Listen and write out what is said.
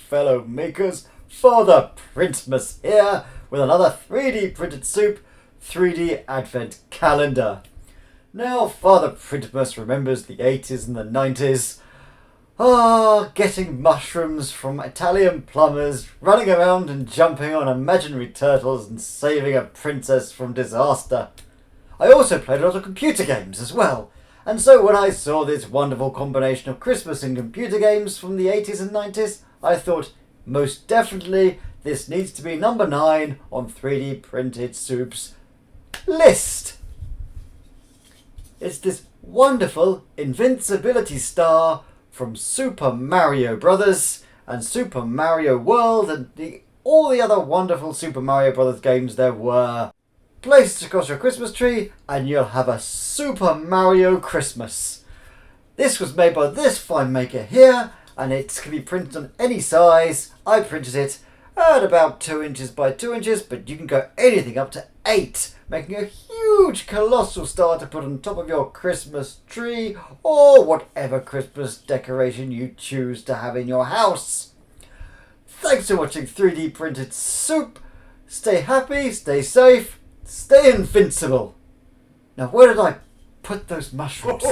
fellow makers, Father Printmas here with another 3D printed soup 3D Advent calendar. Now Father Printmas remembers the 80s and the 90s. Getting mushrooms from Italian plumbers, running around and jumping on imaginary turtles and saving a princess from disaster. I also played a lot of computer games as well. And so when I saw this wonderful combination of Christmas and computer games from the 80s and 90s, I thought, most definitely, this needs to be number 9 on 3D printed soups list. It's this wonderful invincibility star from Super Mario Brothers and Super Mario World and all the other wonderful Super Mario Brothers games there were. Place it across your Christmas tree and you'll have a Super Mario Christmas. This was made by this fine maker here and it can be printed on any size. I printed it at about 2 inches by 2 inches, but you can go anything up to 8, making a huge colossal star to put on top of your Christmas tree or whatever Christmas decoration you choose to have in your house. Thanks for watching 3D printed soup. Stay happy, stay safe, stay invincible. Now where did I put those mushrooms?